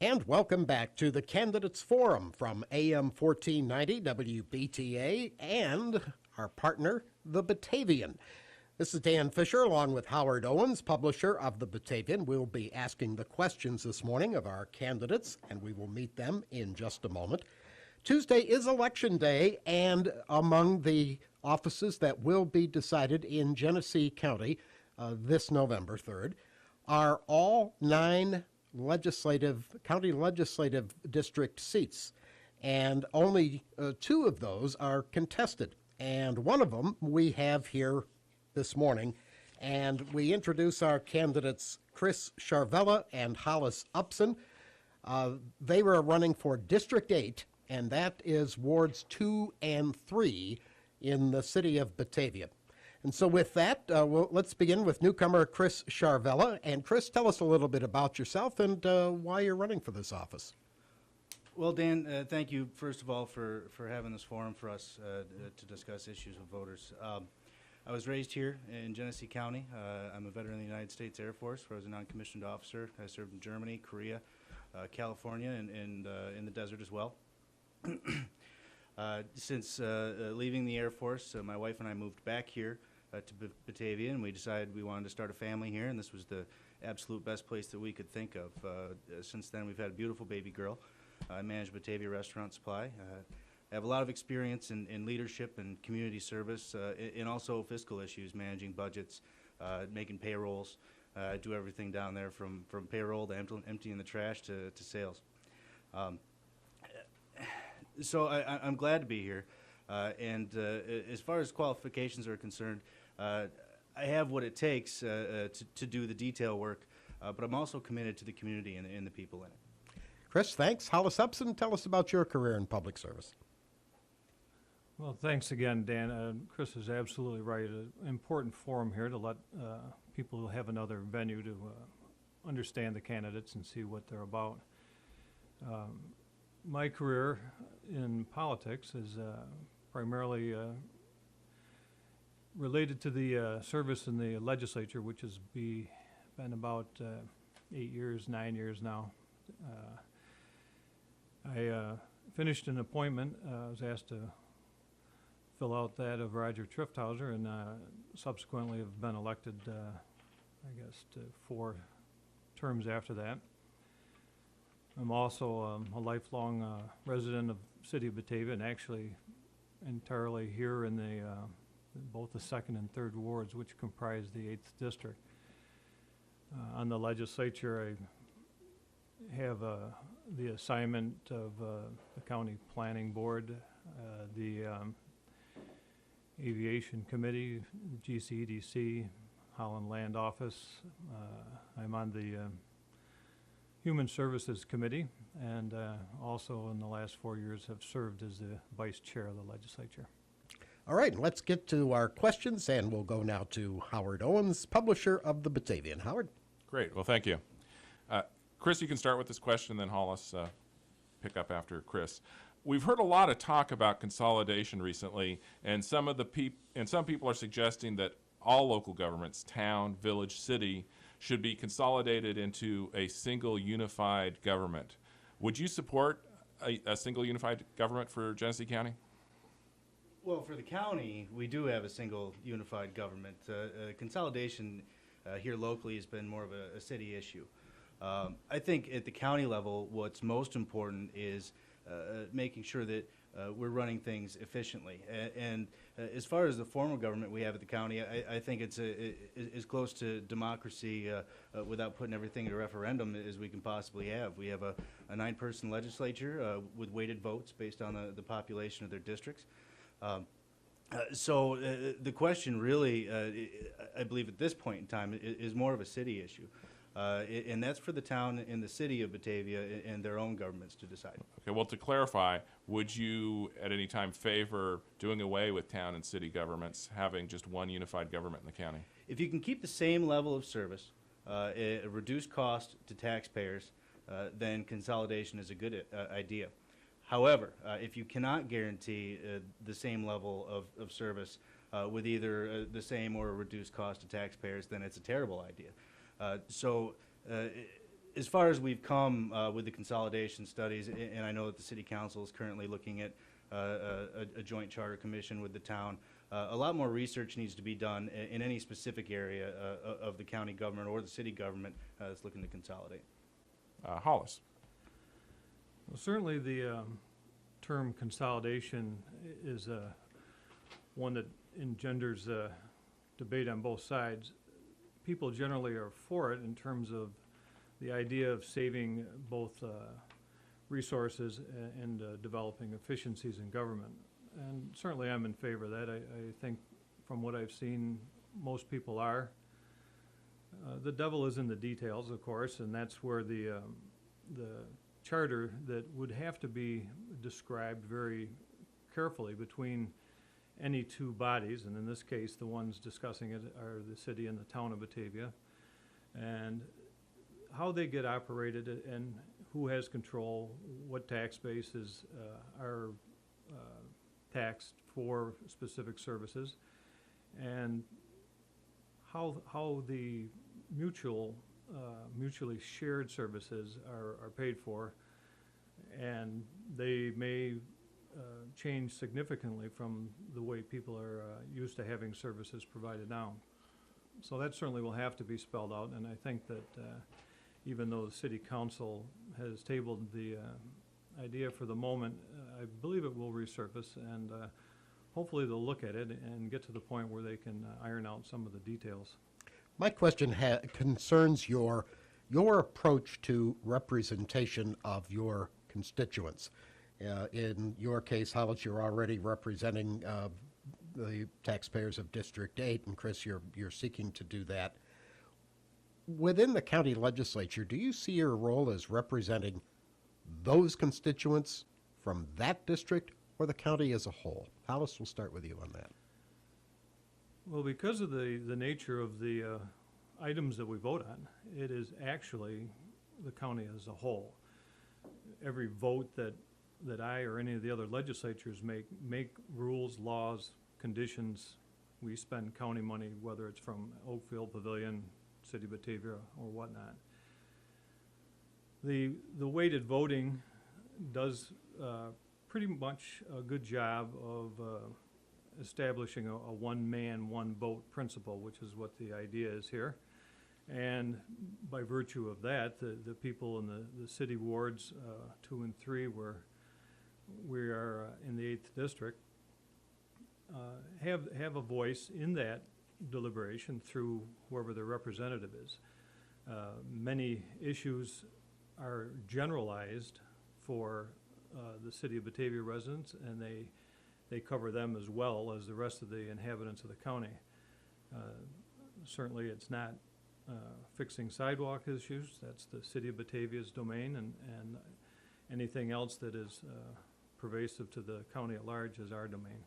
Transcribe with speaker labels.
Speaker 1: And welcome back to the Candidates Forum from AM 1490 WBTA and our partner, The Batavian. This is Dan Fisher along with Howard Owens, publisher of The Batavian. We'll be asking the questions this morning of our candidates, and we will meet them in just a moment. Tuesday is Election Day, and among the offices that will be decided in Genesee County this November 3rd are all 9 county legislative district seats, and only 2 of those are contested. And one of them we have here this morning, and we introduce our candidates Chris Charvella and Hollis Upson. They were running for District 8, and that is Wards 2 and 3 in the city of Batavia. And so with that, let's begin with newcomer Chris Charvella. And Chris, tell us a little bit about yourself and why you're running for this office.
Speaker 2: Well, Dan, thank you, first of all, for having this forum for us to discuss issues with voters. I was raised here in Genesee County. I'm a veteran of the United States Air Force, where I was a non-commissioned officer. I served in Germany, Korea, California, and in the desert as well. Since leaving the Air Force, my wife and I moved back here to Batavia, and we decided we wanted to start a family here, and this was the absolute best place that we could think of. Since then, we've had a beautiful baby girl. I manage Batavia Restaurant Supply. I have a lot of experience in leadership and community service, and also fiscal issues, managing budgets, making payrolls. I do everything down there from payroll to emptying the trash to sales. So I'm glad to be here. And as far as qualifications are concerned, I have what it takes to do the detail work, but I'm also committed to the community and the people in it.
Speaker 1: Chris, thanks. Hollis Upson, tell us about your career in public service.
Speaker 3: Well, thanks again, Dan. Chris is absolutely right. An important forum here to let people have another venue to understand the candidates and see what they're about. My career in politics is primarily related to the service in the legislature, which has been about 8 years, 9 years now. I finished an appointment. I was asked to fill out that of Roger Trifthauser, and subsequently have been elected, I guess, to 4 terms after that. I'm also a lifelong resident of the city of Batavia, and actually entirely here in both the 2nd and 3rd wards, which comprise the 8th district. On the legislature, I have the assignment of the county planning board, the aviation committee, GCDC, Holland Land Office. I'm on the Human Services Committee, and also in the last 4 years have served as the vice chair of the legislature.
Speaker 1: All right, let's get to our questions, and we'll go now to Howard Owens, publisher of The Batavian. Howard?
Speaker 4: Great. Well, thank you. Chris, you can start with this question, then Hollis pick up after Chris. We've heard a lot of talk about consolidation recently, and some people are suggesting that all local governments, town, village, city, should be consolidated into a single unified government. Would you support a single unified government for Genesee County?
Speaker 2: Well, for the county, we do have a single unified government. Consolidation here locally has been more of a city issue. I think at the county level, what's most important is making sure that we're running things efficiently. And as far as the formal government we have at the county, I think it's as close to democracy without putting everything to referendum as we can possibly have. We have a 9-person legislature with weighted votes based on the population of their districts. So the question really, I believe at this point in time, is more of a city issue. And that's for the town and the city of Batavia and their own governments to decide.
Speaker 4: Okay, well, to clarify, would you at any time favor doing away with town and city governments, having just one unified government in the county?
Speaker 2: If you can keep the same level of service, a reduced cost to taxpayers, then consolidation is a good idea. However, if you cannot guarantee the same level of service with either the same or a reduced cost to taxpayers, then it's a terrible idea. So as far as we've come with the consolidation studies, and I know that the city council is currently looking at a joint charter commission with the town, a lot more research needs to be done in any specific area of the county government or the city government that's looking to consolidate.
Speaker 4: Hollis.
Speaker 3: Well, certainly the term consolidation is one that engenders debate on both sides. People generally are for it in terms of the idea of saving both resources and developing efficiencies in government. And certainly I'm in favor of that. I think from what I've seen, most people are. The devil is in the details, of course, and that's where the charter that would have to be described very carefully between any two bodies, and in this case the ones discussing it are the city and the town of Batavia, and how they get operated and who has control, what tax bases are taxed for specific services, and how the mutually shared services are paid for, and they may change significantly from the way people are used to having services provided now. So that certainly will have to be spelled out, and I think that even though the city council has tabled the idea for the moment, I believe it will resurface, and hopefully they'll look at it and get to the point where they can iron out some of the details.
Speaker 1: My question concerns your approach to representation of your constituents. In your case, Hollis, you're already representing the taxpayers of District 8, and Chris, you're seeking to do that. Within the county legislature, do you see your role as representing those constituents from that district or the county as a whole? Hollis, we'll start with you on that.
Speaker 3: Well, because of the nature of the items that we vote on, it is actually the county as a whole. Every vote that I or any of the other legislatures make rules, laws, conditions. We spend county money, whether it's from Oakfield Pavilion, City of Batavia, or whatnot. The weighted voting does pretty much a good job of establishing a one-man, one-vote principle, which is what the idea is here. And by virtue of that, the people in the city wards 2 and 3, where we are in the 8th district, have a voice in that deliberation through whoever their representative is. Many issues are generalized for the city of Batavia residents, and they cover them as well as the rest of the inhabitants of the county. Certainly it's not fixing sidewalk issues. That's the city of Batavia's domain, and anything else that is pervasive to the county at large is our domain.